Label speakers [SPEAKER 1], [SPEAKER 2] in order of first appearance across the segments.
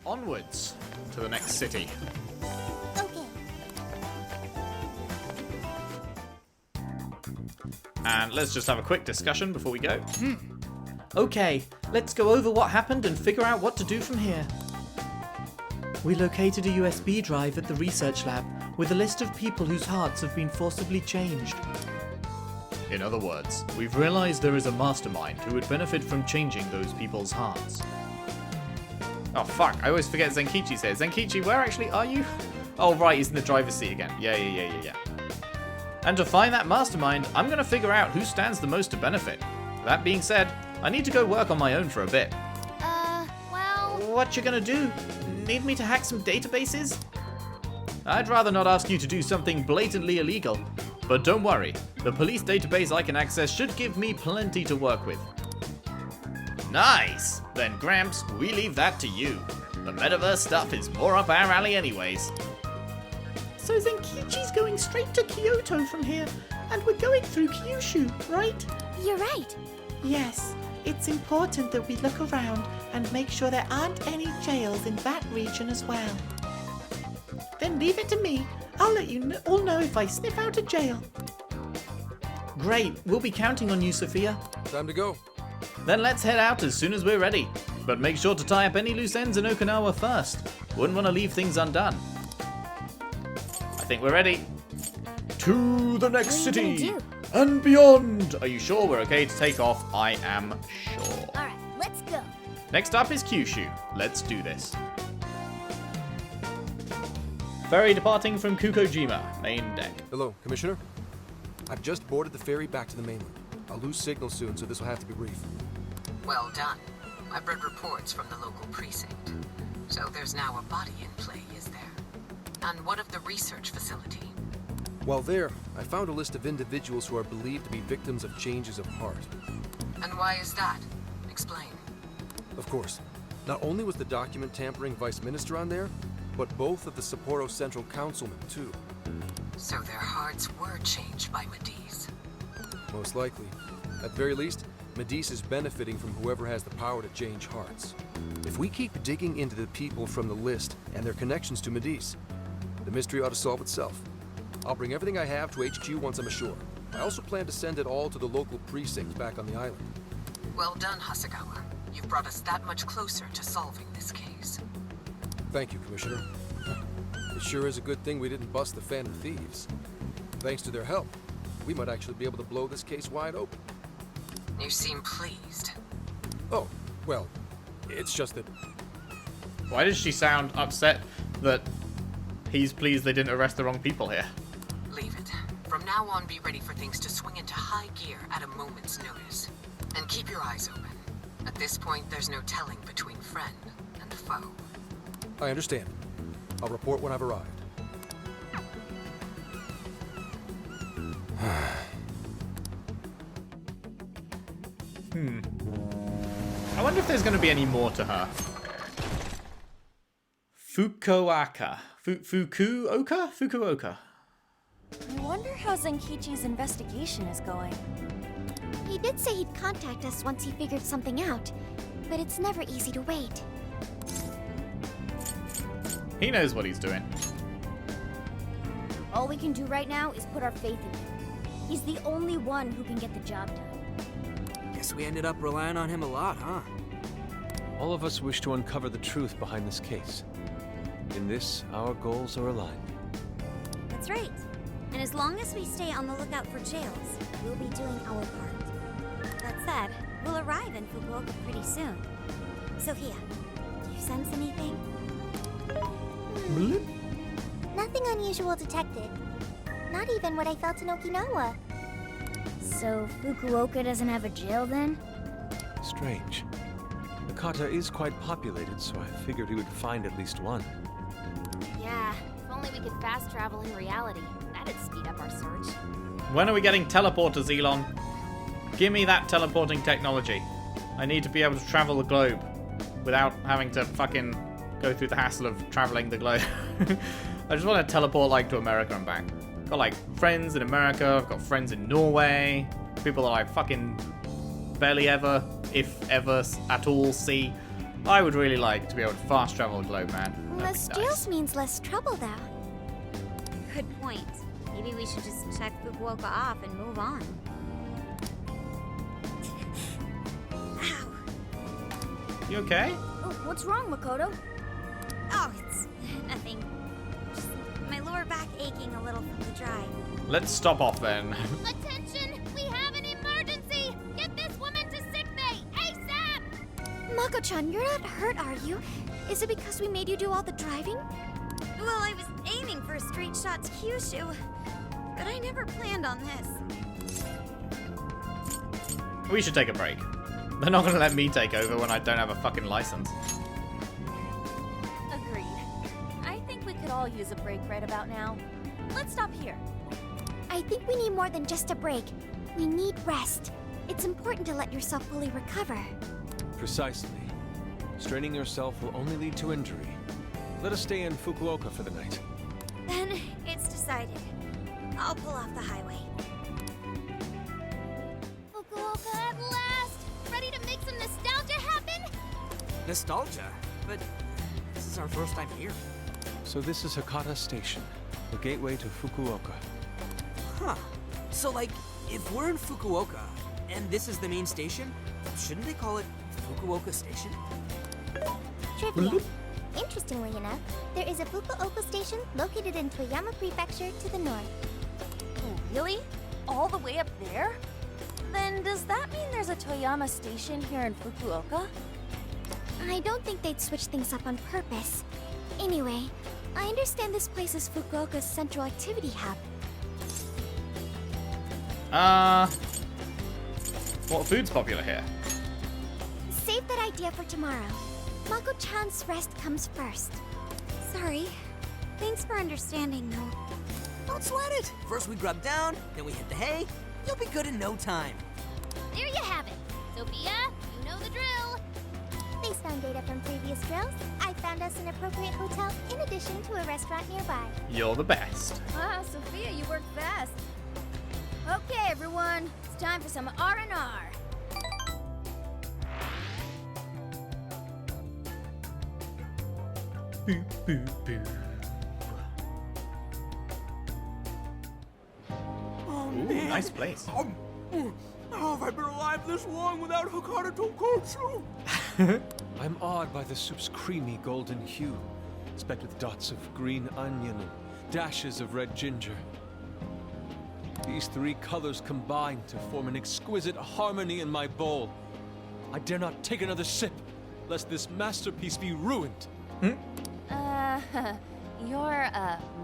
[SPEAKER 1] onwards to the next city.
[SPEAKER 2] Okay.
[SPEAKER 1] And let's just have a quick discussion before we go.
[SPEAKER 3] Okay, let's go over what happened and figure out what to do from here. We located a USB drive at the research lab with a list of people whose hearts have been forcibly changed.
[SPEAKER 1] In other words, we've realized there is a mastermind who would benefit from changing those people's hearts. Oh fuck, I always forget Zenkichi's here. Zenkichi, where actually are you? Oh right, he's in the driver's seat again. Yeah. And to find that mastermind, I'm gonna figure out who stands the most to benefit. That being said, I need to go work on my own for a bit.
[SPEAKER 2] Well...
[SPEAKER 3] What you gonna do? Need me to hack some databases?
[SPEAKER 1] I'd rather not ask you to do something blatantly illegal. But don't worry, the police database I can access should give me plenty to work with. Nice! Then Gramps, we leave that to you. The metaverse stuff is more up our alley anyways.
[SPEAKER 3] So Zenkichi's going straight to Kyoto from here, and we're going through Kyushu, right?
[SPEAKER 2] You're right.
[SPEAKER 3] Yes, it's important that we look around and make sure there aren't any jails in that region as well. Then leave it to me. I'll let you all know if I sniff out a jail. Great, we'll be counting on you, Sophia.
[SPEAKER 4] Time to go.
[SPEAKER 1] Then let's head out as soon as we're ready. But make sure to tie up any loose ends in Okinawa first. Wouldn't want to leave things undone. I think we're ready. To the next
[SPEAKER 2] What are you
[SPEAKER 1] city
[SPEAKER 2] gonna do?
[SPEAKER 1] and beyond. Are you sure we're okay to take off? I am sure.
[SPEAKER 2] Alright, let's go.
[SPEAKER 1] Next up is Kyushu. Let's do this. Ferry departing from Kukojima, main deck.
[SPEAKER 4] Hello, Commissioner. I've just boarded the ferry back to the mainland. I'll lose signal soon, so this will have to be brief.
[SPEAKER 5] Well done. I've read reports from the local precinct. So there's now a body in play, is there? And what of the research facility?
[SPEAKER 4] While there, I found a list of individuals who are believed to be victims of changes of heart.
[SPEAKER 5] And why is that? Explain.
[SPEAKER 4] Of course, not only was the document tampering vice minister on there, but both of the Sapporo Central Councilmen, too.
[SPEAKER 5] So their hearts were changed by Mediz.
[SPEAKER 4] Most likely. At the very least, Mediz is benefiting from whoever has the power to change hearts. If we keep digging into the people from the list and their connections to Mediz, the mystery ought to solve itself. I'll bring everything I have to HQ once I'm ashore. I also plan to send it all to the local precinct back on the island.
[SPEAKER 5] Well done, Hasegawa. You've brought us that much closer to solving this case.
[SPEAKER 4] Thank you, Commissioner. It sure is a good thing we didn't bust the Phantom Thieves. Thanks to their help, we might actually be able to blow this case wide open.
[SPEAKER 5] You seem pleased.
[SPEAKER 4] Oh, well, it's just that...
[SPEAKER 1] Why does she sound upset that he's pleased they didn't arrest the wrong people here?
[SPEAKER 5] Leave it. From now on, be ready for things to swing into high gear at a moment's notice. And keep your eyes open. At this point, there's no telling between friend and foe.
[SPEAKER 4] I understand. I'll report when I've arrived.
[SPEAKER 1] I wonder if there's going to be any more to her. Fukuoka. Fukuoka?
[SPEAKER 6] I wonder how Zenkichi's investigation is going.
[SPEAKER 2] He did say he'd contact us once he figured something out, but it's never easy to wait.
[SPEAKER 1] He knows what he's doing.
[SPEAKER 6] All we can do right now is put our faith in him. He's the only one who can get the job done.
[SPEAKER 7] Guess we ended up relying on him a lot, huh?
[SPEAKER 8] All of us wish to uncover the truth behind this case. In this, our goals are aligned.
[SPEAKER 6] That's right. And as long as we stay on the lookout for jails, we'll be doing our part. That said, we'll arrive in Fukuoka pretty soon. Sophia, do you sense anything?
[SPEAKER 2] Nothing unusual detected. Not even what I felt in Okinawa.
[SPEAKER 6] So Fukuoka doesn't have a jail then?
[SPEAKER 8] Strange. The kata is quite populated, so I figured we would find at least one.
[SPEAKER 9] Yeah, if only we could fast travel in reality. That'd speed up our search.
[SPEAKER 1] When are we getting teleporters, Elon? Give me that teleporting technology. I need to be able to travel the globe without having to fucking go through the hassle of traveling the globe. I just want to teleport like to America and back. Got like friends in America, I've got friends in Norway, people that I fucking barely ever, if ever at all, see. I would really like to be able to fast travel the globe, man. That'd be
[SPEAKER 2] Less
[SPEAKER 1] nice.
[SPEAKER 2] jails means less trouble, though.
[SPEAKER 6] Good point. Maybe we should just check Fukuoka off and move on. Ow.
[SPEAKER 1] You okay?
[SPEAKER 6] Oh, what's wrong, Makoto? Oh, it's nothing. Just my lower back aching a little from the drive.
[SPEAKER 1] Let's stop off then.
[SPEAKER 9] Attention! We have an emergency! Get this woman to sickbay! ASAP!
[SPEAKER 2] Mako-chan, you're not hurt, are you? Is it because we made you do all the driving?
[SPEAKER 6] Well, I was aiming for a straight shot to Kyushu, but I never planned on this.
[SPEAKER 1] We should take a break. They're not gonna let me take over when I don't have a fucking license.
[SPEAKER 9] Agreed. I think we could all use a break right about now. Let's stop here.
[SPEAKER 2] I think we need more than just a break. We need rest. It's important to let yourself fully recover.
[SPEAKER 8] Precisely. Straining yourself will only lead to injury. Let us stay in Fukuoka for the night.
[SPEAKER 6] Then it's decided. I'll pull off the highway.
[SPEAKER 9] Fukuoka at last! Ready to make some nostalgia happen?
[SPEAKER 7] Nostalgia? But this is our first time here.
[SPEAKER 8] So this is Hakata Station, the gateway to Fukuoka.
[SPEAKER 7] Huh. So, like, if we're in Fukuoka, and this is the main station, shouldn't they call it Fukuoka Station?
[SPEAKER 2] Trivia. Interestingly enough, there is a Fukuoka station located in Toyama Prefecture to the north.
[SPEAKER 9] Oh, really? All the way up there? Then does that mean there's a Toyama station here in Fukuoka?
[SPEAKER 2] I don't think they'd switch things up on purpose. Anyway, I understand this place is Fukuoka's central activity hub.
[SPEAKER 1] What food's popular here?
[SPEAKER 2] Save that idea for tomorrow. Mako-chan's rest comes first.
[SPEAKER 6] Sorry. Thanks for understanding, though.
[SPEAKER 7] Don't sweat it. First we grub down, then we hit the hay. You'll be good in no time.
[SPEAKER 9] There you have it. Sophia, you know the drill.
[SPEAKER 2] Based on data from previous drills, I found us an appropriate hotel in addition to a restaurant nearby.
[SPEAKER 1] You're the best.
[SPEAKER 9] Ah, Sophia, you work fast. Okay, everyone. It's time for some R&R.
[SPEAKER 1] Boo, boo, boo.
[SPEAKER 7] Oh,
[SPEAKER 1] Ooh,
[SPEAKER 7] man.
[SPEAKER 1] nice place.
[SPEAKER 7] How have I been alive this long without Hakata Tonkotsu?
[SPEAKER 8] I'm awed by the soup's creamy golden hue, specked with dots of green onion and dashes of red ginger. These three colors combine to form an exquisite harmony in my bowl. I dare not take another sip, lest this masterpiece be ruined.
[SPEAKER 9] Your,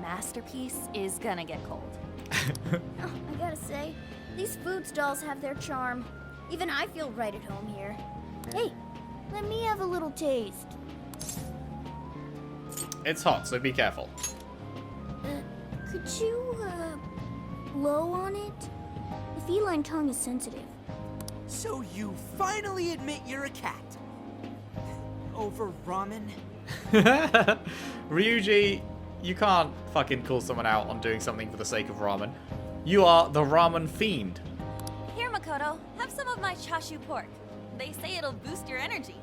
[SPEAKER 9] masterpiece is gonna get cold. Oh, I gotta say, these food stalls have their charm. Even I feel right at home here. Hey, let me have a little taste.
[SPEAKER 1] It's hot, so be careful.
[SPEAKER 9] Could you, blow on it? The feline tongue is sensitive.
[SPEAKER 7] So you finally admit you're a cat. Over ramen?
[SPEAKER 1] Ryuji, you can't fucking call someone out on doing something for the sake of ramen. You are the ramen fiend.
[SPEAKER 9] Here, Makoto, have some of my chashu pork. They say it'll boost your energy.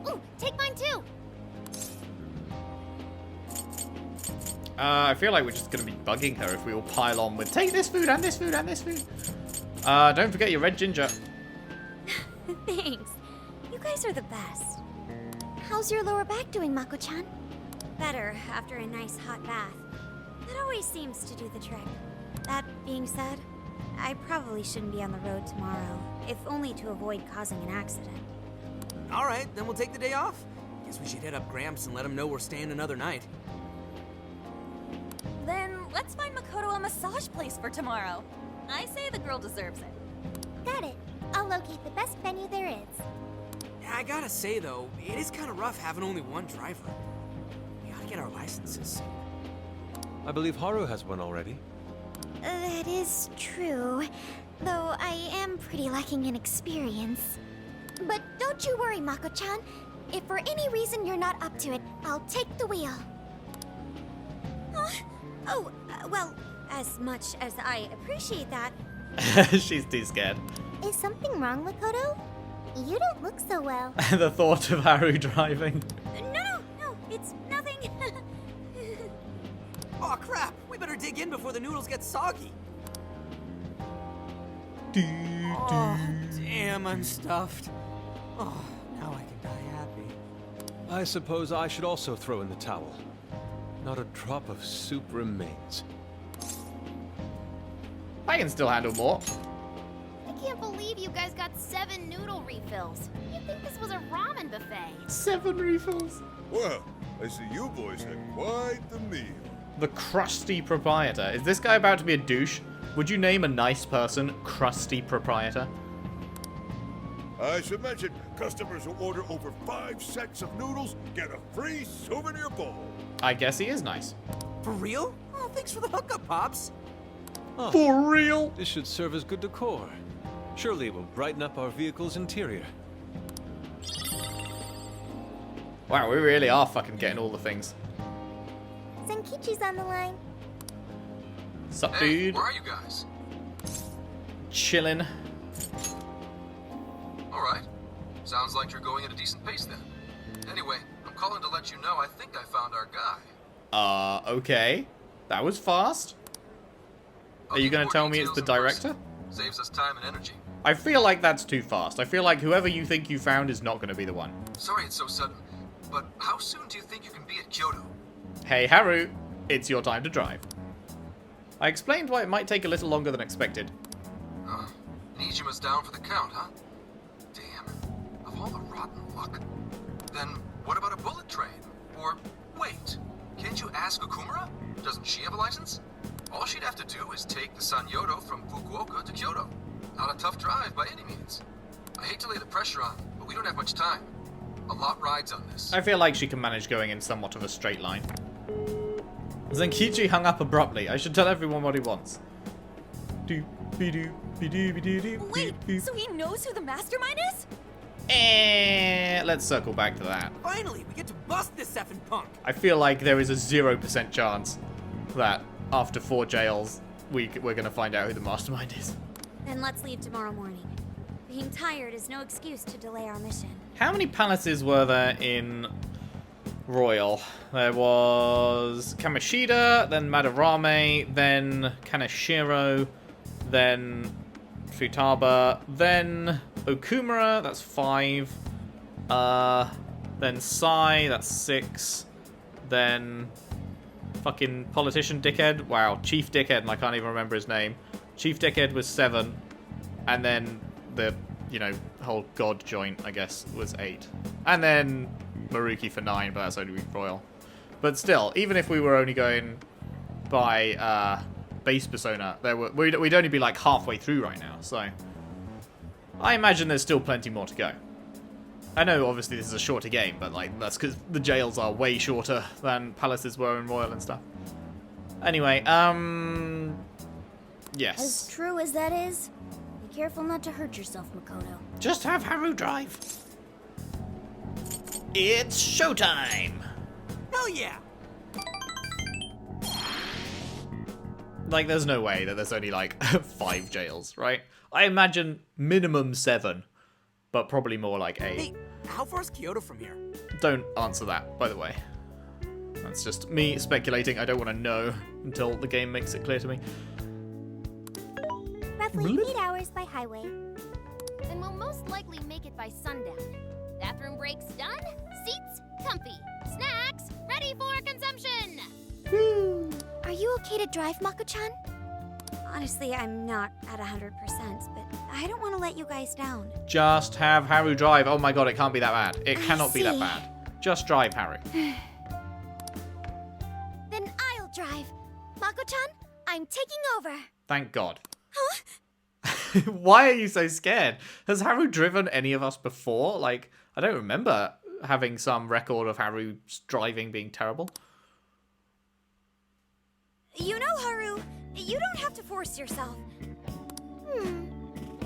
[SPEAKER 9] Ooh, take mine too!
[SPEAKER 1] I feel like we're just gonna be bugging her if we all pile on with take this food and this food and this food. Don't forget your red ginger.
[SPEAKER 6] Thanks. You guys are the best.
[SPEAKER 2] How's your lower back doing, Mako-chan?
[SPEAKER 6] Better after a nice hot bath. That always seems to do the trick. That being said, I probably shouldn't be on the road tomorrow, if only to avoid causing an accident.
[SPEAKER 7] All right, then we'll take the day off. Guess we should hit up Gramps and let him know we're staying another night.
[SPEAKER 9] Then let's find Makoto a massage place for tomorrow. I say the girl deserves it.
[SPEAKER 2] Got it. I'll locate the best venue there is.
[SPEAKER 7] I gotta say, though, it is kind of rough having only one driver. We gotta get our licenses.
[SPEAKER 8] I believe Haru has one already.
[SPEAKER 2] That is true, though I am pretty lacking in experience. But don't you worry, Mako-chan. If for any reason you're not up to it, I'll take the wheel.
[SPEAKER 6] Well, as much as I appreciate that,
[SPEAKER 1] She's too scared.
[SPEAKER 2] Is something wrong, Makoto? You don't look so well.
[SPEAKER 1] The thought of Haru driving.
[SPEAKER 6] No, it's nothing.
[SPEAKER 7] Oh crap! We better dig in before the noodles get soggy. Oh, damn, I'm stuffed. Oh, now I can die happy.
[SPEAKER 8] I suppose I should also throw in the towel. Not a drop of soup remains.
[SPEAKER 1] I can still handle more.
[SPEAKER 9] I can't believe you guys got 7 noodle refills. You'd think this was a ramen buffet.
[SPEAKER 1] 7 refills.
[SPEAKER 10] Well, I see you boys had quite the meal.
[SPEAKER 1] The crusty proprietor. Is this guy about to be a douche? Would you name a nice person crusty proprietor?
[SPEAKER 10] I should mention, customers who order over 5 sets of noodles get a free souvenir bowl.
[SPEAKER 1] I guess he is nice.
[SPEAKER 7] For real? Oh, thanks for the hookup, Pops.
[SPEAKER 8] Oh,
[SPEAKER 1] For real?
[SPEAKER 8] this should serve as good decor. Surely it will brighten up our vehicle's interior.
[SPEAKER 1] Wow, we really are fucking getting all the things.
[SPEAKER 2] Zenkichi's on the line.
[SPEAKER 1] Sup,
[SPEAKER 4] Hey,
[SPEAKER 1] dude?
[SPEAKER 4] where are you guys?
[SPEAKER 1] Chillin'.
[SPEAKER 4] Alright. Sounds like you're going at a decent pace then. Anyway, I'm calling to let you know I think I found our guy.
[SPEAKER 1] Okay. That was fast. Are you gonna tell me it's the director?
[SPEAKER 4] Saves us time and energy.
[SPEAKER 1] I feel like that's too fast. I feel like whoever you think you found is not gonna be the one.
[SPEAKER 4] Sorry it's so sudden, but how soon do you think you can be at Kyoto?
[SPEAKER 1] Hey, Haru. It's your time to drive. I explained why it might take a little longer than expected.
[SPEAKER 4] Nijima's down for the count, huh? Damn. Of all the rotten luck. Then what about a bullet train? Or, wait, can't you ask Okumura? Doesn't she have a license? All she'd have to do is take the Sanyodo from Fukuoka to Kyoto. Not a tough drive by any means. I hate to lay the pressure on, but we don't have much time. A lot rides on this.
[SPEAKER 1] I feel like she can manage going in somewhat of a straight line. Zenkichi hung up abruptly. I should tell everyone what he wants.
[SPEAKER 9] Wait, so he knows who the mastermind is?
[SPEAKER 1] Let's circle back to that.
[SPEAKER 7] Finally, we get to bust this effing punk.
[SPEAKER 1] I feel like there is a 0% chance that after 4 jails, we're gonna find out who the mastermind is.
[SPEAKER 6] Then let's leave tomorrow morning. Being tired is no excuse to delay our mission.
[SPEAKER 1] How many palaces were there in Royal? There was Kamoshida, then Madarame, then Kaneshiro, then Futaba, then Okumura, that's 5. Then Sai, that's 6. Then fucking politician dickhead. Wow, Chief Dickhead, and I can't even remember his name. Chief Dickhead was 7. And then the, whole god joint, I guess, was 8. And then Maruki for 9, but that's only Royal. But still, even if we were only going by base persona, we'd only be like halfway through right now, so I imagine there's still plenty more to go. I know obviously this is a shorter game, but that's because the jails are way shorter than palaces were in Royal and stuff. Anyway, yes.
[SPEAKER 9] As true as that is, be careful not to hurt yourself, Makoto.
[SPEAKER 1] Just have Haru drive. It's showtime!
[SPEAKER 7] Hell yeah!
[SPEAKER 1] There's no way that there's only 5 jails, right? I imagine minimum 7, but probably more like 8.
[SPEAKER 7] Hey, how far's Kyoto from here?
[SPEAKER 1] Don't answer that, by the way. That's just me speculating. I don't want to know until the game makes it clear to me.
[SPEAKER 2] Roughly 8 hours by highway.
[SPEAKER 9] Then we'll most likely make it by sundown. Bathroom breaks done, seats comfy, snacks ready for consumption!
[SPEAKER 2] Are you okay to drive, Mako-chan?
[SPEAKER 6] Honestly, I'm not at 100%, but I don't want to let you guys down.
[SPEAKER 1] Just have Haru drive. Oh my god, it can't be that bad. It cannot be that
[SPEAKER 2] see.
[SPEAKER 1] bad. Just drive, Haru.
[SPEAKER 2] Then I'll drive. Mako-chan, I'm taking over.
[SPEAKER 1] Thank god.
[SPEAKER 2] Huh?
[SPEAKER 1] Why are you so scared? Has Haru driven any of us before? I don't remember having some record of Haru's driving being terrible.
[SPEAKER 6] You know, Haru, you don't have to force yourself.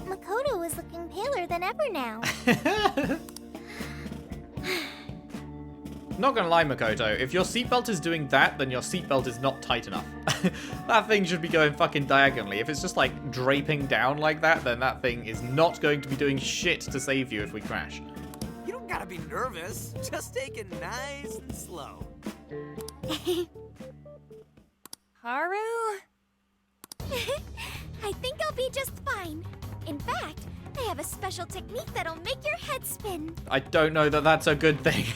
[SPEAKER 2] Makoto is looking paler than ever now.
[SPEAKER 1] Not gonna lie, Makoto, if your seatbelt is doing that, then your seatbelt is not tight enough. That thing should be going fucking diagonally. If it's just like draping down like that, then that thing is not going to be doing shit to save you if we crash.
[SPEAKER 7] You don't gotta be nervous. Just take it nice and slow.
[SPEAKER 9] Haru?
[SPEAKER 2] I think I'll be just fine. In fact, I have a special technique that'll make your head spin.
[SPEAKER 1] I don't know that that's a good thing.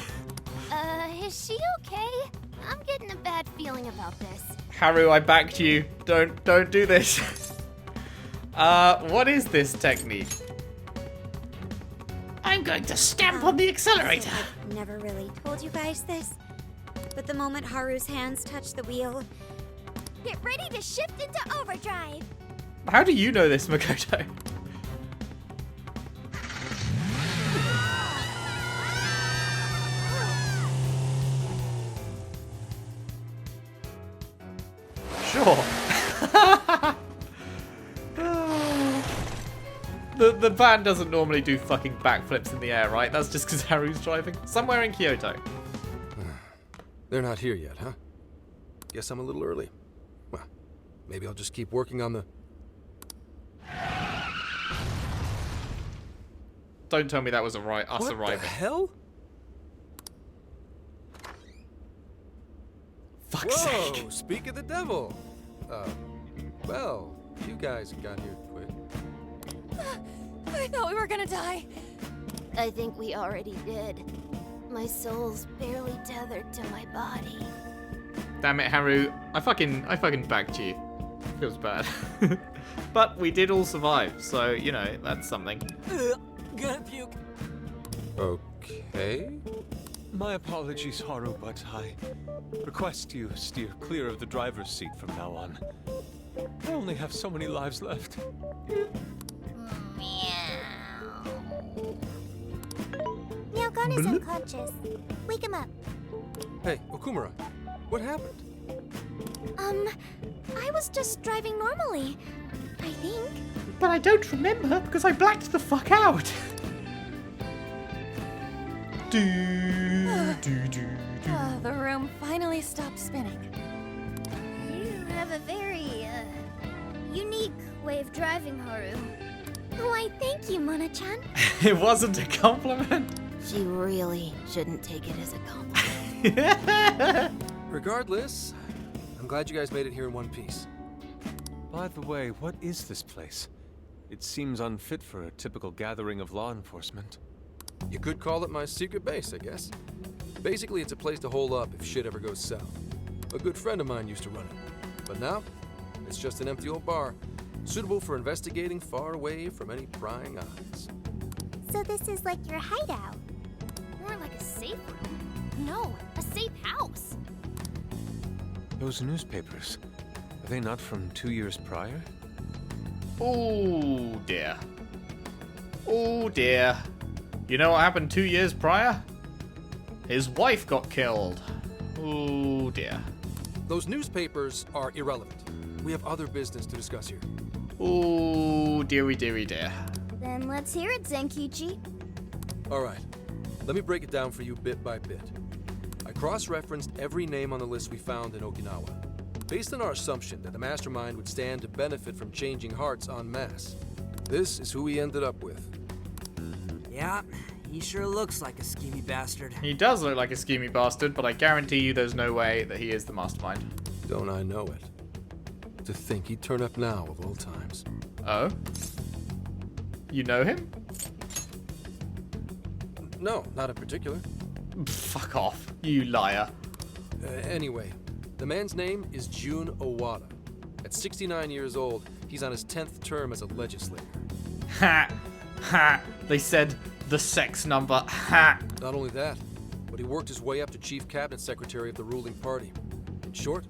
[SPEAKER 9] Is she okay? I'm getting a bad feeling about this.
[SPEAKER 1] Haru, I backed you. Don't do this. What is this technique?
[SPEAKER 3] I'm going to stamp on the accelerator.
[SPEAKER 6] So I've never really told you guys this, but the moment Haru's hands touch the wheel,
[SPEAKER 2] Get ready to shift into overdrive.
[SPEAKER 1] How do you know this, Makoto? Sure. The band doesn't normally do fucking backflips in the air, right? That's just because Haru's driving. Somewhere in Kyoto.
[SPEAKER 4] They're not here yet, huh? Guess I'm a little early. Well, maybe I'll just keep working on the...
[SPEAKER 1] Don't tell me that was us
[SPEAKER 4] What
[SPEAKER 1] arriving.
[SPEAKER 4] the hell?
[SPEAKER 1] Fuck's
[SPEAKER 4] Whoa,
[SPEAKER 1] sake.
[SPEAKER 4] speak of the devil. Well, you guys got here quick.
[SPEAKER 9] I thought we were gonna die. I think we already did. My soul's barely tethered to my body.
[SPEAKER 1] Damn it, Haru. I fucking backed you. Feels bad. But we did all survive, so, you know, that's something.
[SPEAKER 7] Gonna puke.
[SPEAKER 4] Okay.
[SPEAKER 8] My apologies, Haru, but I request you steer clear of the driver's seat from now on. I only have so many lives left.
[SPEAKER 2] Meowgon is unconscious. Wake him up.
[SPEAKER 4] Hey, Okumura, what happened?
[SPEAKER 2] I was just driving normally, I think.
[SPEAKER 3] But I don't remember because I blacked the fuck out.
[SPEAKER 9] The room finally stopped spinning.
[SPEAKER 2] You have a very, unique way of driving, Haru. Why, thank you, Mona-chan.
[SPEAKER 1] It wasn't a compliment.
[SPEAKER 9] She really shouldn't take it as a compliment.
[SPEAKER 4] Regardless, I'm glad you guys made it here in one piece.
[SPEAKER 8] By the way, what is this place? It seems unfit for a typical gathering of law enforcement.
[SPEAKER 4] You could call it my secret base, I guess. Basically, it's a place to hole up if shit ever goes south. A good friend of mine used to run it. But now, it's just an empty old bar, suitable for investigating far away from any prying eyes.
[SPEAKER 2] So this is like your hideout.
[SPEAKER 9] More like a safe room. No, a safe house.
[SPEAKER 8] Those newspapers, are they not from 2 years prior?
[SPEAKER 1] Oh dear. Oh dear. You know what happened 2 years prior? His wife got killed. Oh dear.
[SPEAKER 4] Those newspapers are irrelevant. We have other business to discuss here.
[SPEAKER 1] Oh dearie dearie dear.
[SPEAKER 9] Then let's hear it, Zenkichi.
[SPEAKER 4] All right, let me break it down for you bit by bit. I cross-referenced every name on the list we found in Okinawa, based on our assumption that the mastermind would stand to benefit from changing hearts en masse. This is who we ended up with.
[SPEAKER 7] Yeah, he sure looks like a schemy bastard.
[SPEAKER 1] He does look like a schemy bastard, but I guarantee you there's no way that he is the mastermind.
[SPEAKER 4] Don't I know it? To think he'd turn up now of all times.
[SPEAKER 1] Oh? You know him?
[SPEAKER 4] No, not in particular.
[SPEAKER 1] Fuck off, you liar.
[SPEAKER 4] Anyway, the man's name is Jun Owada. At 69 years old, he's on his 10th term as a legislator.
[SPEAKER 1] Ha! Ha! They said the sex number. Ha!
[SPEAKER 4] Not only that, but he worked his way up to chief cabinet secretary of the ruling party. In short,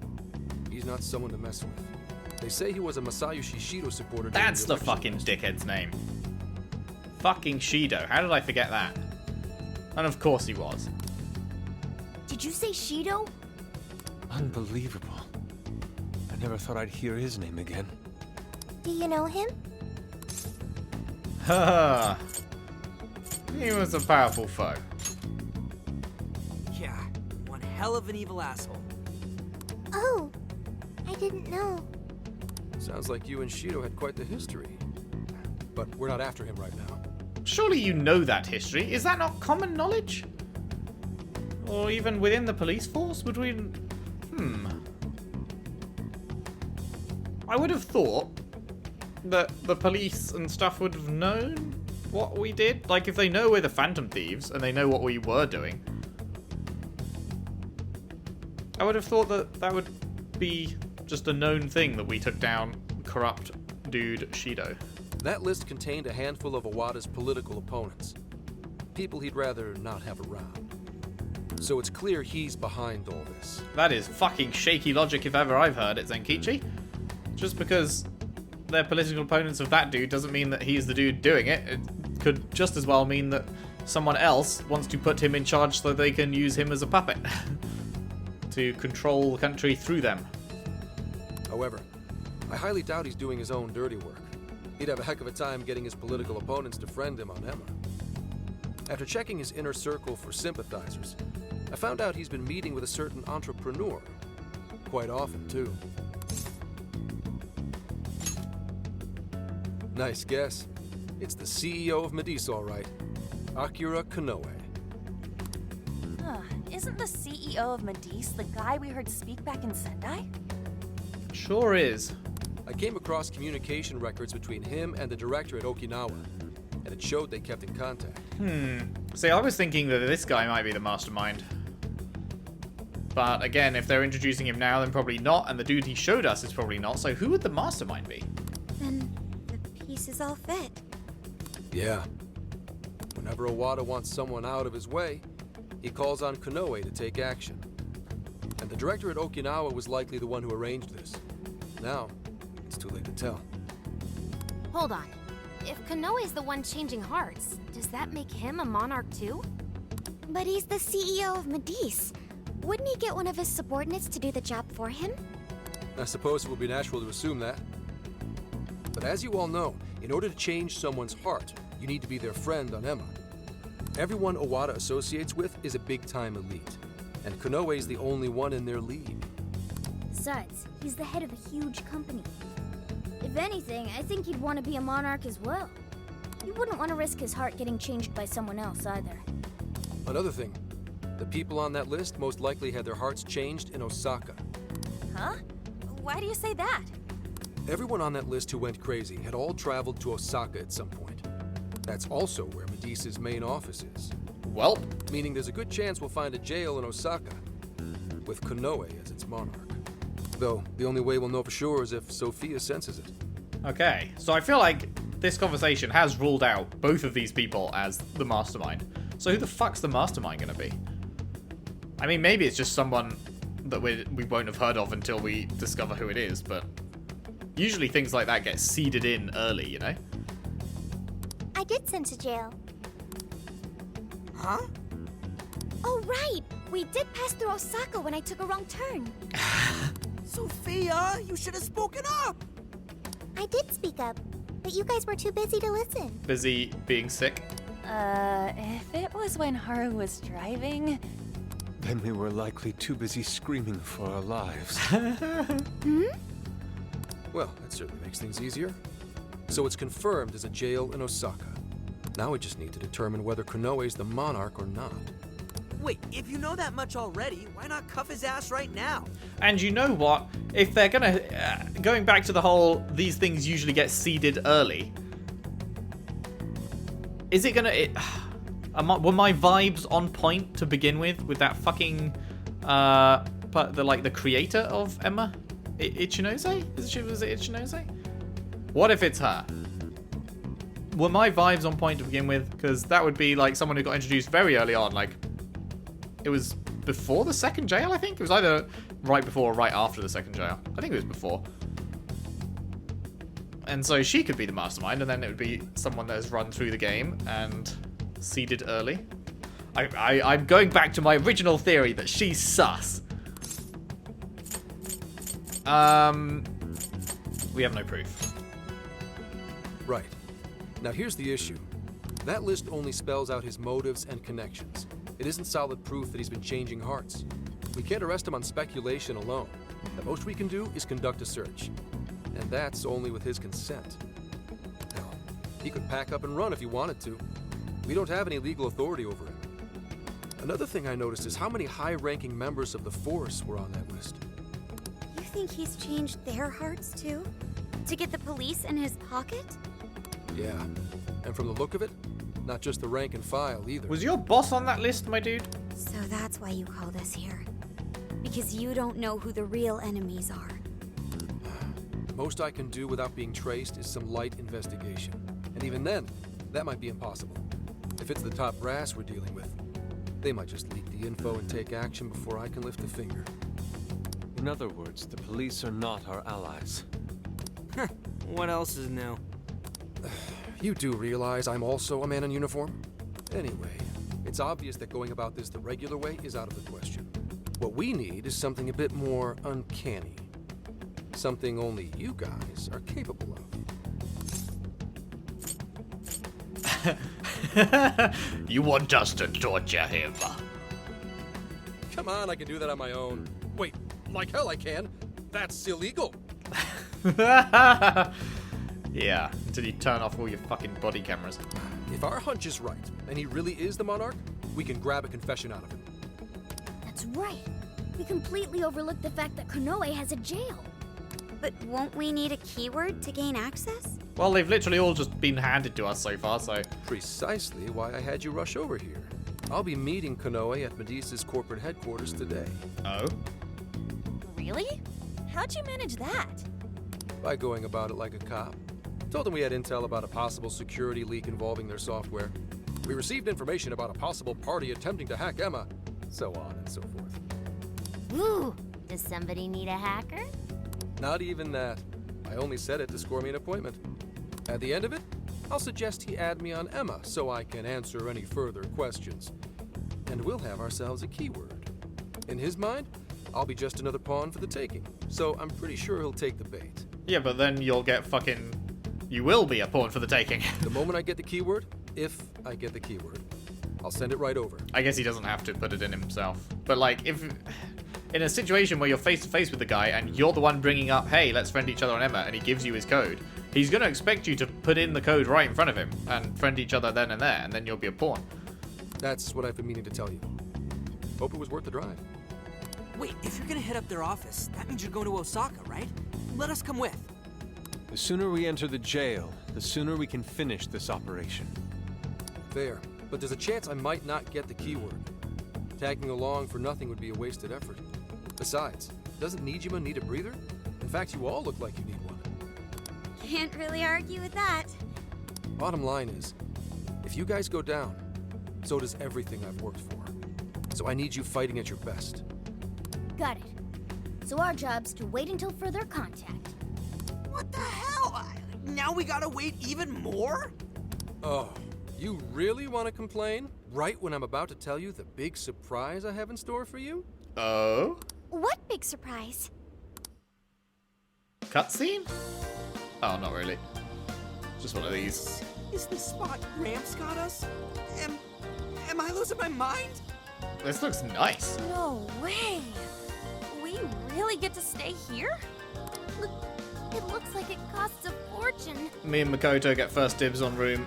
[SPEAKER 4] he's not someone to mess with. They say he was a Masayoshi Shido supporter.
[SPEAKER 1] That's the fucking dickhead's name. Fucking Shido. How did I forget that? And of course he was.
[SPEAKER 9] Did you say Shido?
[SPEAKER 8] Unbelievable. I never thought I'd hear his name again.
[SPEAKER 2] Do you know him?
[SPEAKER 1] He was a powerful foe.
[SPEAKER 7] Yeah, hell of an evil asshole.
[SPEAKER 2] Oh, I didn't know.
[SPEAKER 4] Sounds like you and Shido had quite the history. But we're not after him right now.
[SPEAKER 1] Surely you know that history. Is that not common knowledge? Or even within the police force? Would we... I would have thought that the police and stuff would have known what we did. Like, if they know we're the Phantom Thieves and they know what we were doing, I would have thought that that would be just a known thing that we took down corrupt dude Shido.
[SPEAKER 4] That list contained a handful of Iwata's political opponents. People he'd rather not have around. So it's clear he's behind all this.
[SPEAKER 1] That is fucking shaky logic if ever I've heard it, Zenkichi. Just because they're political opponents of that dude doesn't mean that he's the dude doing it. It could just as well mean that someone else wants to put him in charge so they can use him as a puppet to control the country through them.
[SPEAKER 4] However, I highly doubt he's doing his own dirty work. He'd have a heck of a time getting his political opponents to friend him on Emma. After checking his inner circle for sympathizers, I found out he's been meeting with a certain entrepreneur. Quite often, too. Nice guess. It's the CEO of Medice, all right. Akira Konoe.
[SPEAKER 9] Isn't the CEO of Medice the guy we heard speak back in Sendai?
[SPEAKER 1] Sure is.
[SPEAKER 4] I came across communication records between him and the director at Okinawa, and it showed they kept in contact.
[SPEAKER 1] See, I was thinking that this guy might be the mastermind. But again, if they're introducing him now, then probably not, and the dude he showed us is probably not, so who would the mastermind be?
[SPEAKER 6] Then the pieces all fit.
[SPEAKER 4] Yeah. Whenever Iwata wants someone out of his way, he calls on Konoe to take action. And the director at Okinawa was likely the one who arranged this. Now, it's too late to tell.
[SPEAKER 9] Hold on. If Konoe's the one changing hearts, does that make him a monarch too?
[SPEAKER 2] But he's the CEO of Medice. Wouldn't he get one of his subordinates to do the job for him?
[SPEAKER 4] I suppose it would be natural to assume that. But as you all know, in order to change someone's heart, you need to be their friend on Emma. Everyone Iwata associates with is a big-time elite, and Konoe is the only one in their league.
[SPEAKER 9] Besides, he's the head of a huge company. If anything, I think he'd want to be a monarch as well. He wouldn't want to risk his heart getting changed by someone else either.
[SPEAKER 4] Another thing, the people on that list most likely had their hearts changed in Osaka.
[SPEAKER 9] Huh? Why do you say that?
[SPEAKER 4] Everyone on that list who went crazy had all traveled to Osaka at some point. That's also where Medice's main office is.
[SPEAKER 1] Welp.
[SPEAKER 4] Meaning there's a good chance we'll find a jail in Osaka, with Konoe as its monarch. Though, the only way we'll know for sure is if Sophia senses it.
[SPEAKER 1] Okay, so I feel like this conversation has ruled out both of these people as the mastermind. So who the fuck's the mastermind gonna be? I mean, maybe it's just someone that we won't have heard of until we discover who it is, but usually things like that get seeded in early, you know?
[SPEAKER 2] I did sense a jail.
[SPEAKER 7] Huh?
[SPEAKER 2] Oh, right! We did pass through Osaka when I took a wrong turn.
[SPEAKER 7] Sophia, you should have spoken up!
[SPEAKER 2] I did speak up, but you guys were too busy to listen.
[SPEAKER 1] Busy being sick.
[SPEAKER 9] If it was when Haru was driving...
[SPEAKER 8] Then we were likely too busy screaming for our lives.
[SPEAKER 4] Well, that certainly makes things easier. So it's confirmed as a jail in Osaka. Now we just need to determine whether Konoe's the monarch or not.
[SPEAKER 7] Wait, if you know that much already, why not cuff his ass right now?
[SPEAKER 1] And you know what? If they're gonna... going back to the whole, these things usually get seeded early. Is it gonna... were my vibes on point to begin with that fucking... the creator of Emma? Ichinose? Was it Ichinose? What if it's her? Were my vibes on point to begin with? Because that would be like someone who got introduced very early on. Like, it was before the second jail, I think? It was either right before or right after the second jail. I think it was before. And so she could be the mastermind, and then it would be someone that has run through the game and seeded early. I'm going back to my original theory that she's sus. We have no proof.
[SPEAKER 4] Right. Now here's the issue. That list only spells out his motives and connections. It isn't solid proof that he's been changing hearts. We can't arrest him on speculation alone. The most we can do is conduct a search. And that's only with his consent. Hell, he could pack up and run if he wanted to. We don't have any legal authority over him. Another thing I noticed is how many high-ranking members of the Force were on that list.
[SPEAKER 6] You think he's changed their hearts too? To get the police in his pocket?
[SPEAKER 4] Yeah, and from the look of it, not just the rank and file either.
[SPEAKER 1] Was your boss on that list, my dude?
[SPEAKER 6] So that's why you called us here. Because you don't know who the real enemies are.
[SPEAKER 4] Most I can do without being traced is some light investigation. And even then, that might be impossible. If it's the top brass we're dealing with, they might just leak the info and take action before I can lift a finger.
[SPEAKER 8] In other words, the police are not our allies.
[SPEAKER 7] What else is new?
[SPEAKER 4] You do realize I'm also a man in uniform? Anyway, it's obvious that going about this the regular way is out of the question. What we need is something a bit more uncanny. Something only you guys are capable of.
[SPEAKER 1] You want us to torture him?
[SPEAKER 4] Come on, I can do that on my own. Wait, like hell I can. That's illegal.
[SPEAKER 1] Yeah, until you turn off all your fucking body cameras.
[SPEAKER 4] If our hunch is right, and he really is the Monarch, we can grab a confession out of him.
[SPEAKER 9] That's right. We completely overlooked the fact that Koei has a jail.
[SPEAKER 6] But won't we need a keyword to gain access?
[SPEAKER 1] Well, they've literally all just been handed to us so far, so...
[SPEAKER 4] Precisely why I had you rush over here. I'll be meeting Koei at Medea's corporate headquarters today.
[SPEAKER 1] Oh?
[SPEAKER 9] Really? How'd you manage that?
[SPEAKER 4] By going about it like a cop. Told them we had intel about a possible security leak involving their software. We received information about a possible party attempting to hack Emma, so on and so forth.
[SPEAKER 9] Ooh, does somebody need a hacker?
[SPEAKER 4] Not even that. I only said it to score me an appointment. At the end of it, I'll suggest he add me on Emma so I can answer any further questions. And we'll have ourselves a keyword. In his mind, I'll be just another pawn for the taking, so I'm pretty sure he'll take the bait.
[SPEAKER 1] Yeah, but then you'll get fucking... You will be a pawn for the taking.
[SPEAKER 4] The moment I get the keyword, if I get the keyword, I'll send it right over.
[SPEAKER 1] I guess he doesn't have to put it in himself. But like, if... In a situation where you're face to face with the guy and you're the one bringing up, hey, let's friend each other on Emma, and he gives you his code, he's going to expect you to put in the code right in front of him and friend each other then and there, and then you'll be a pawn.
[SPEAKER 4] That's what I've been meaning to tell you. Hope it was worth the drive.
[SPEAKER 7] Wait, if you're gonna hit up their office, that means you're going to Osaka, right? Let us come with.
[SPEAKER 8] The sooner we enter the jail, the sooner we can finish this operation.
[SPEAKER 4] Fair, but there's a chance I might not get the keyword. Tagging along for nothing would be a wasted effort. Besides, doesn't Nijima need a breather? In fact, you all look like you need one.
[SPEAKER 6] Can't really argue with that.
[SPEAKER 4] Bottom line is, if you guys go down, so does everything I've worked for. So I need you fighting at your best.
[SPEAKER 9] Got it. So our job's to wait until further contact.
[SPEAKER 7] What the hell? Now we gotta wait even more?
[SPEAKER 4] Oh, you really want to complain? Right when I'm about to tell you the big surprise I have in store for you?
[SPEAKER 1] Oh?
[SPEAKER 2] What big surprise?
[SPEAKER 1] Cutscene? Oh, not really. Just one of these.
[SPEAKER 7] Is the spot Gramps got us? Am I losing my mind?
[SPEAKER 1] This looks nice.
[SPEAKER 9] No way. We really get to stay here? Look, it looks like it costs a fortune.
[SPEAKER 1] Me and Makoto get first dibs on room.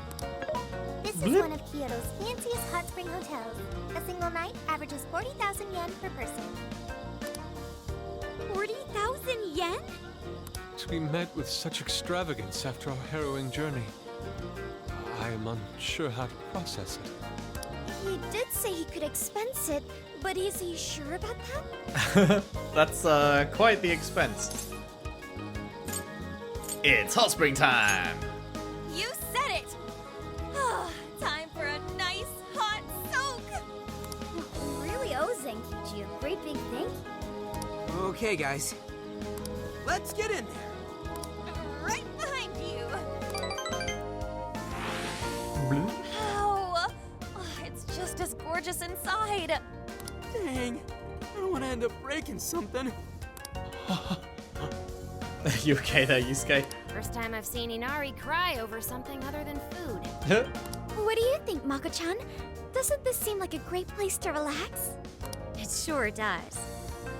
[SPEAKER 2] This is one of Kyoto's fanciest hot spring hotels. A single night averages 40,000 yen per person.
[SPEAKER 6] 40,000 yen?
[SPEAKER 8] To be met with such extravagance after our harrowing journey, I am unsure how to process it.
[SPEAKER 2] He did say he could expense it, but is he sure about that?
[SPEAKER 1] That's quite the expense. It's hot spring time.
[SPEAKER 9] You said it! Time for a nice hot soak!
[SPEAKER 2] We really owe Zenkichi a great big thank you.
[SPEAKER 7] Okay, guys. Let's get in there.
[SPEAKER 9] Right behind you! Wow! It's just as gorgeous inside.
[SPEAKER 7] Dang. I don't want to end up breaking something.
[SPEAKER 1] You okay there, Yusuke?
[SPEAKER 9] First time I've seen Inari cry over something other than food.
[SPEAKER 2] What do you think, Mako-chan? Doesn't this seem like a great place to relax?
[SPEAKER 6] It sure does.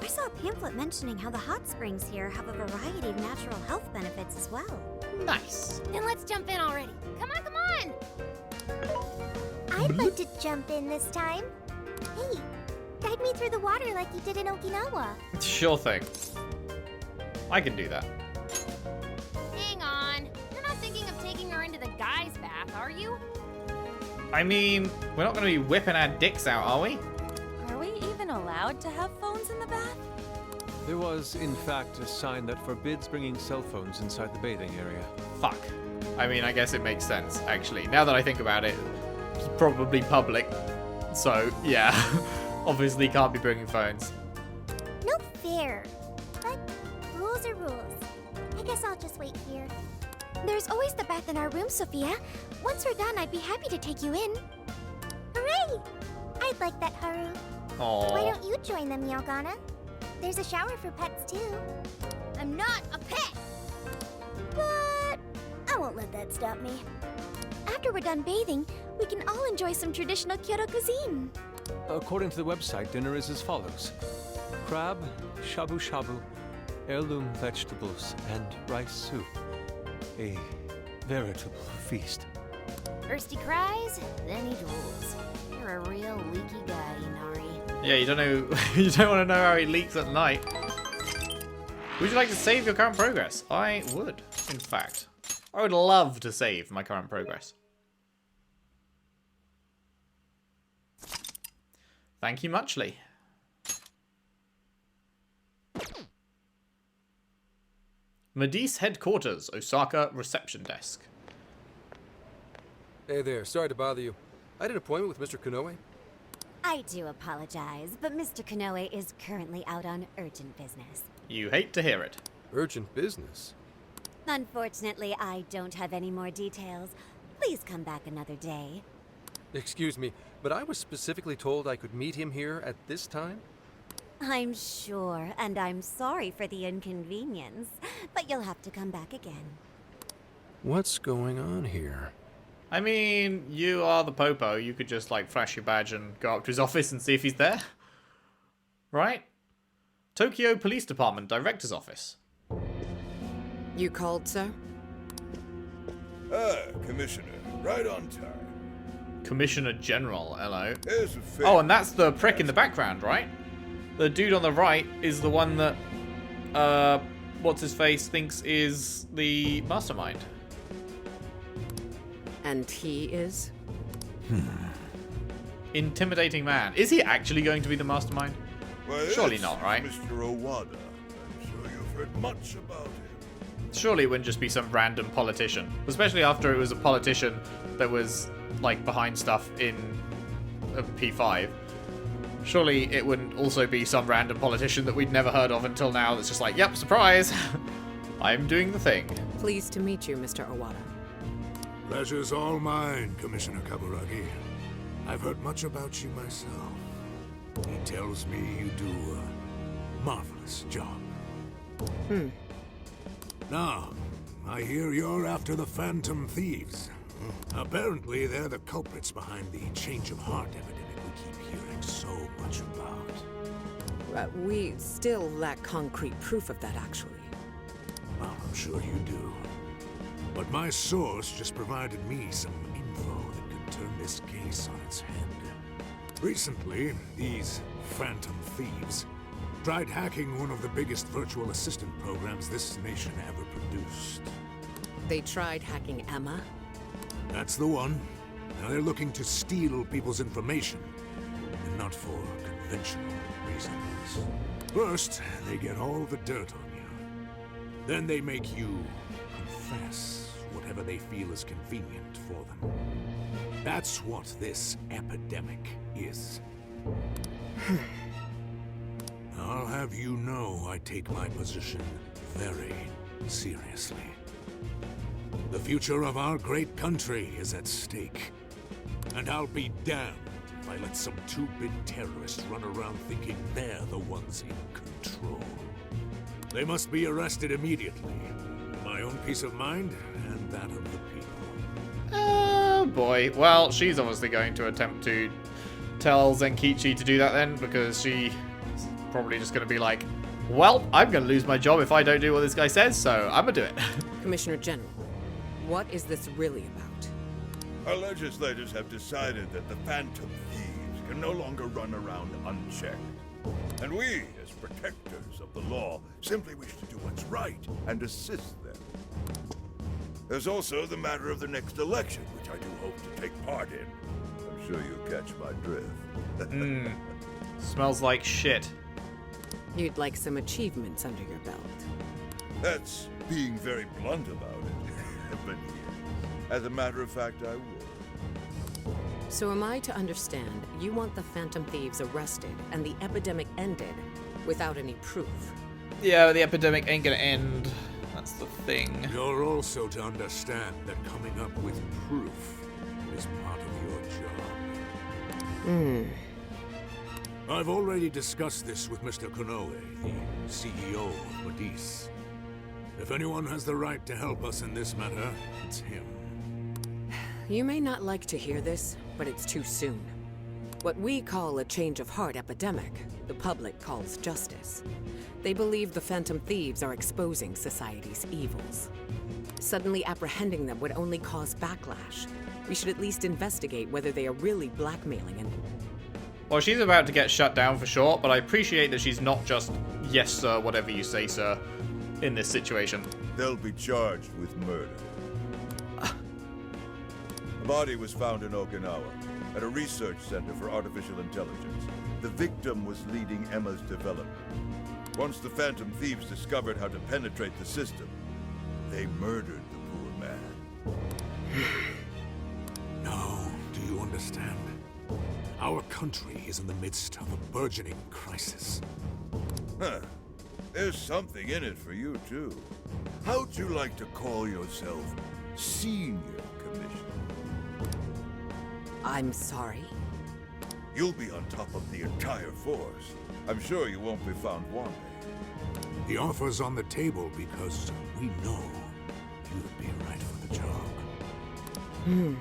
[SPEAKER 6] I saw a pamphlet mentioning how the hot springs here have a variety of natural health benefits as well.
[SPEAKER 1] Nice.
[SPEAKER 9] Then let's jump in already. Come on, come on!
[SPEAKER 2] I'd like to jump in this time. Hey, guide me through the water like you did in Okinawa.
[SPEAKER 1] Sure thing. I can do that.
[SPEAKER 9] Hang on. You're not thinking of taking her into the guy's bath, are you?
[SPEAKER 1] I mean, we're not going to be whipping our dicks out, are we?
[SPEAKER 11] Are we even allowed to have phones in the bath?
[SPEAKER 8] There was, in fact, a sign that forbids bringing cell phones inside the bathing area.
[SPEAKER 1] Fuck. I mean, I guess it makes sense, actually. Now that I think about it, it's probably public. So, yeah. Obviously can't be bringing phones.
[SPEAKER 2] No fair. But rules are rules. I guess I'll just wait here. There's always the bath in our room, Sophia. Once we're done, I'd be happy to take you in. Hooray! I'd like that, Haru.
[SPEAKER 1] Aww.
[SPEAKER 2] Why don't you join them, Yogana? There's a shower for pets, too.
[SPEAKER 9] I'm not a pet!
[SPEAKER 2] But I won't let that stop me. After we're done bathing, we can all enjoy some traditional Kyoto cuisine.
[SPEAKER 8] According to the website, dinner is as follows. Crab, shabu shabu, heirloom vegetables, and rice soup. A veritable feast.
[SPEAKER 9] First he cries, then he drools. You're a real leaky guy, Inari.
[SPEAKER 1] Yeah, you don't know. You don't want to know how he leaks at night. Would you like to save your current progress? I would, in fact. I would love to save my current progress. Thank you muchly. Medice headquarters, Osaka reception desk.
[SPEAKER 4] Hey there, sorry to bother you. I had an appointment with Mr. Koei.
[SPEAKER 6] I do apologize, but Mr. Koei is currently out on urgent business.
[SPEAKER 1] You hate to hear it.
[SPEAKER 4] Urgent business?
[SPEAKER 6] Unfortunately, I don't have any more details. Please come back another day.
[SPEAKER 4] Excuse me, but I was specifically told I could meet him here at this time?
[SPEAKER 6] I'm sure, and I'm sorry for the inconvenience, but you'll have to come back again.
[SPEAKER 4] What's going on here?
[SPEAKER 1] I mean, you are the popo. You could just, like, flash your badge and go up to his office and see if he's there. Right? Tokyo Police Department Director's Office.
[SPEAKER 5] You called, sir?
[SPEAKER 10] Commissioner. Right on time.
[SPEAKER 1] Commissioner General, hello.
[SPEAKER 10] Here's a favor.
[SPEAKER 1] Oh, and that's the prick in the background, right? The dude on the right is the one that, what's-his-face thinks is the mastermind.
[SPEAKER 5] And he is?
[SPEAKER 1] Intimidating man. Is he actually going to be the mastermind?
[SPEAKER 10] Well,
[SPEAKER 1] Surely
[SPEAKER 10] yes,
[SPEAKER 1] not, right?
[SPEAKER 10] Mr. Owada. I'm sure you've heard much about him.
[SPEAKER 1] Surely it wouldn't just be some random politician. Especially after it was a politician that was, like, behind stuff in P5. Surely it wouldn't also be some random politician that we'd never heard of until now that's just like, yep, surprise! I'm doing the thing.
[SPEAKER 5] Pleased to meet you, Mr. Owada.
[SPEAKER 12] Pleasure's all mine, Commissioner Kaburagi. I've heard much about you myself. He tells me you do a marvelous job. Now, I hear you're after the Phantom Thieves. Apparently, they're the culprits behind the change of heart epidemic we keep hearing so much about.
[SPEAKER 5] We still lack concrete proof of that, actually.
[SPEAKER 12] Well, I'm sure you do. But my source just provided me some info that could turn this case on its head. Recently, these Phantom Thieves tried hacking one of the biggest virtual assistant programs this nation ever produced.
[SPEAKER 5] They tried hacking Emma?
[SPEAKER 12] That's the one. Now they're looking to steal people's information, and not for conventional reasons. First, they get all the dirt on you. Then they make you confess whatever they feel is convenient for them. That's what this epidemic is. I'll have you know I take my position very seriously. The future of our great country is at stake. And I'll be damned if I let some two-bit terrorists run around thinking they're the ones in control. They must be arrested immediately. For my own peace of mind and that of the people.
[SPEAKER 1] Oh boy. Well, she's obviously going to attempt to tell Zenkichi to do that then, because she probably just going to be like, well, I'm going to lose my job if I don't do what this guy says, so I'm going to do it.
[SPEAKER 5] Commissioner General, what is this really about?
[SPEAKER 10] Our legislators have decided that the Phantom Thieves can no longer run around unchecked. And we, as protectors of the law, simply wish to do what's right and assist them. There's also the matter of the next election, which I do hope to take part in. I'm sure you'll catch my drift.
[SPEAKER 1] Smells like shit.
[SPEAKER 5] You'd like some achievements under your belt.
[SPEAKER 10] That's being very blunt about it. But yes, as a matter of fact, I would.
[SPEAKER 5] So am I to understand you want the Phantom Thieves arrested and the epidemic ended without any proof?
[SPEAKER 1] Yeah, the epidemic ain't gonna end. That's the thing.
[SPEAKER 12] You're also to understand that coming up with proof is part of your job. I've already discussed this with Mr. Koei, the CEO of Medis. If anyone has the right to help us in this matter, it's him.
[SPEAKER 5] You may not like to hear this, but it's too soon. What we call a change of heart epidemic, the public calls justice. They believe the Phantom Thieves are exposing society's evils. Suddenly apprehending them would only cause backlash. We should at least investigate whether they are really blackmailing and...
[SPEAKER 1] Well, she's about to get shut down for sure, but I appreciate that she's not just, yes, sir, whatever you say, sir, in this situation.
[SPEAKER 10] They'll be charged with murder. The body was found in Okinawa, at a research center for artificial intelligence. The victim was leading Emma's development. Once the Phantom Thieves discovered how to penetrate the system, they murdered the poor man.
[SPEAKER 12] Now, do you understand? Our country is in the midst of a burgeoning crisis.
[SPEAKER 10] Huh. There's something in it for you, too. How'd you like to call yourself Senior Commissioner?
[SPEAKER 5] I'm sorry?
[SPEAKER 10] You'll be on top of the entire force. I'm sure you won't be found wanting.
[SPEAKER 12] The offer's on the table because we know you'd be right for the job.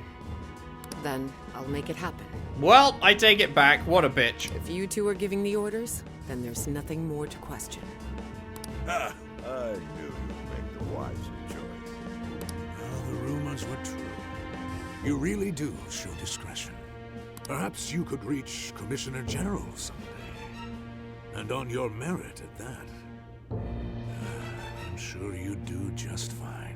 [SPEAKER 5] Then I'll make it happen.
[SPEAKER 1] Well, I take it back. What a bitch.
[SPEAKER 5] If you two are giving the orders, then there's nothing more to question.
[SPEAKER 10] Ah, I knew you'd make the wiser choice.
[SPEAKER 12] Well, the rumors were true. You really do show discretion. Perhaps you could reach Commissioner General someday. And on your merit at that. I'm sure you'd do just fine.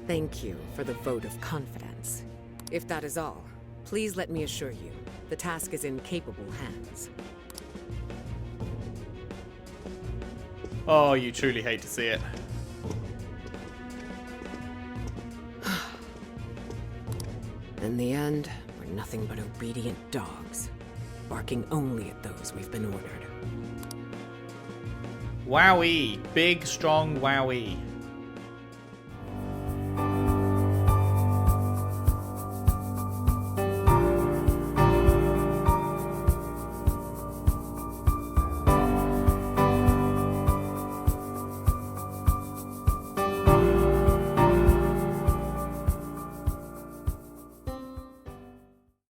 [SPEAKER 5] Thank you for the vote of confidence. If that is all, please let me assure you, the task is in capable hands.
[SPEAKER 1] Oh, you truly hate to see it.
[SPEAKER 5] In the end, we're nothing but obedient dogs, barking only at those we've been ordered.
[SPEAKER 1] Wowie. Big, strong wowie.